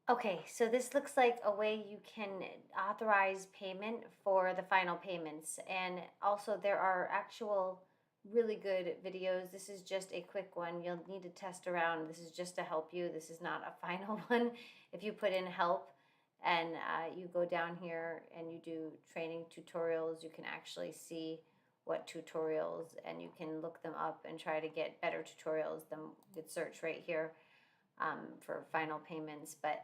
Okay, so this looks like a way you can authorize payment for the final payments. And also there are actual really good videos. This is just a quick one. You'll need to test around. This is just to help you. This is not a final one. If you put in help and you go down here and you do training tutorials, you can actually see what tutorials, and you can look them up and try to get better tutorials. Then you could search right here for final payments. But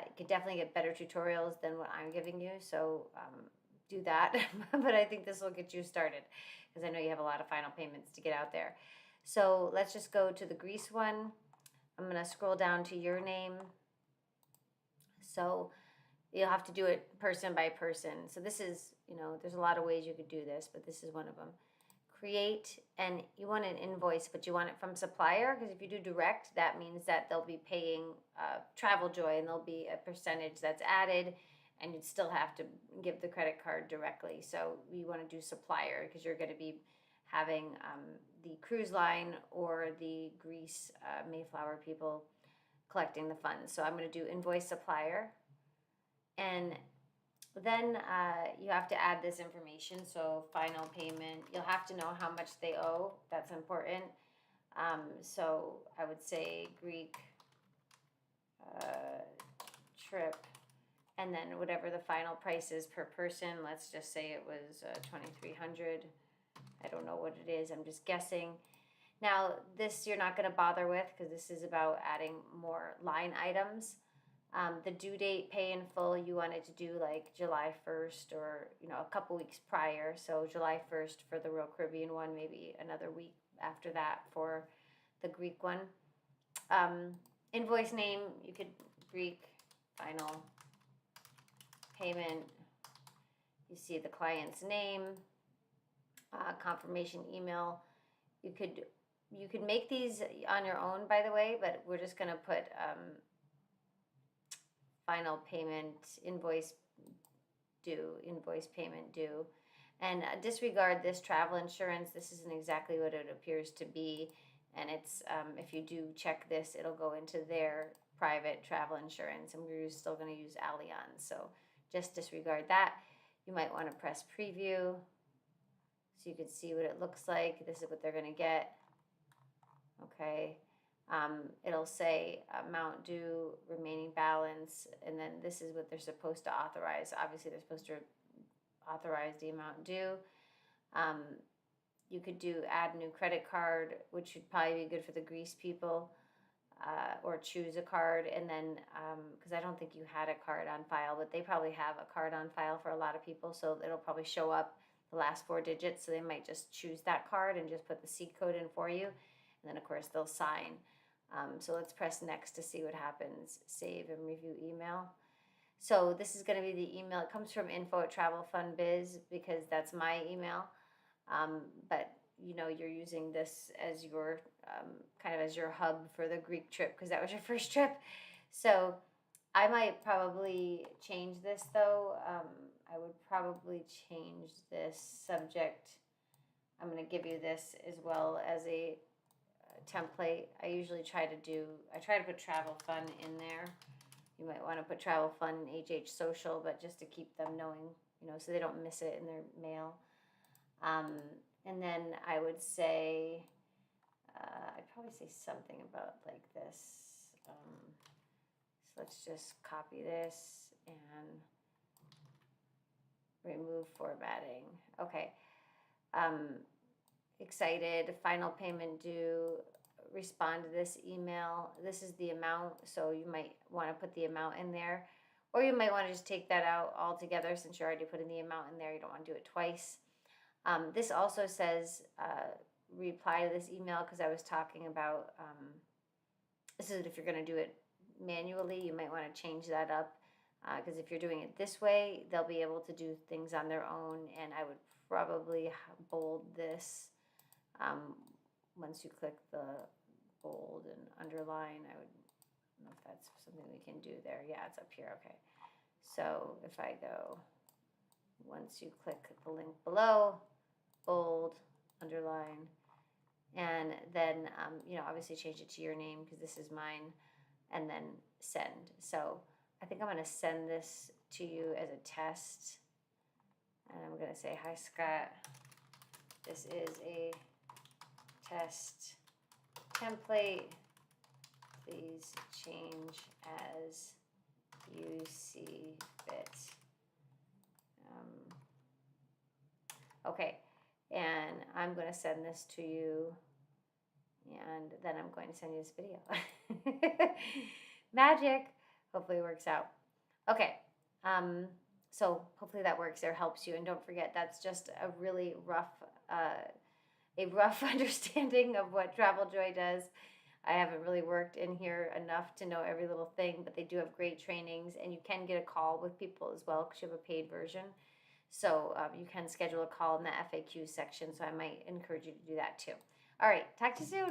you could definitely get better tutorials than what I'm giving you, so do that. But I think this will get you started because I know you have a lot of final payments to get out there. So let's just go to the Greece one. I'm going to scroll down to your name. So you'll have to do it person by person. So this is, there's a lot of ways you could do this, but this is one of them. Create, and you want an invoice, but you want it from supplier, because if you do direct, that means that they'll be paying TravelJoy, and there'll be a percentage that's added, and you'd still have to give the credit card directly. So you want to do supplier because you're going to be having the cruise line or the Greece Mayflower people collecting the funds. So I'm going to do invoice supplier, and then you have to add this information. So final payment, you'll have to know how much they owe. That's important. So I would say Greek trip, and then whatever the final price is per person. Let's just say it was $2,300. I don't know what it is. I'm just guessing. Now this you're not going to bother with because this is about adding more line items. The due date, pay in full, you wanted to do like July 1st or, a couple weeks prior. So July 1st for the Royal Caribbean one, maybe another week after that for the Greek one. Invoice name, you could Greek, final payment. You see the client's name, confirmation email. You could make these on your own, by the way, but we're just going to put final payment, invoice payment due. And disregard this travel insurance. This isn't exactly what it appears to be. And it's, if you do check this, it'll go into their private travel insurance. And we're still going to use Allianz. So just disregard that. You might want to press preview so you can see what it looks like. This is what they're going to get. Okay. It'll say amount due, remaining balance, and then this is what they're supposed to authorize. Obviously, they're supposed to authorize the amount due. You could do add new credit card, which would probably be good for the Greece people, or choose a card. And then, because I don't think you had a card on file, but they probably have a card on file for a lot of people, so it'll probably show up the last 4 digits. So they might just choose that card and just put the C code in for you. And then, of course, they'll sign. So let's press next to see what happens. Save and review email. So this is going to be the email. It comes from info@TravelFun.Biz because that's my email. But you're using this as your kind of as your hub for the Greek trip because that was your first trip. So I might probably change this though. I would probably change this subject. I'm going to give you this as well as a template. I try to put travel fun in there. You might want to put travel fun and HH social, but just to keep them knowing, so they don't miss it in their mail. And then I would say, I'd probably say something about like this. So let's just copy this and remove formatting. Okay. Excited, final payment due, respond to this email. This is the amount, so you might want to put the amount in there. Or you might want to just take that out altogether since you're already putting the amount in there. You don't want to do it twice. This also says reply to this email because I was talking about, this is if you're going to do it manually, you might want to change that up. Because if you're doing it this way, they'll be able to do things on their own. And I would probably bold this. Once you click the bold and underline, I don't know if that's something we can do there. Yeah, it's up here. Okay. So if I go, once you click the link below, bold, underline, and then, obviously change it to your name because this is mine. And then send. So I think I'm going to send this to you as a test. And I'm going to say, hi, Scott. This is a test template. Please change as you see fit. Okay, and I'm going to send this to you, and then I'm going to send you this video. Magic. Hopefully it works out. Okay, so hopefully that works or helps you. And don't forget, that's just a really rough understanding of what TravelJoy does. I haven't really worked in here enough to know every little thing, but they do have great trainings, and you can get a call with people as well because you have a paid version. So you can schedule a call in the FAQ section, so I might encourage you to do that too. All right, talk to you soon.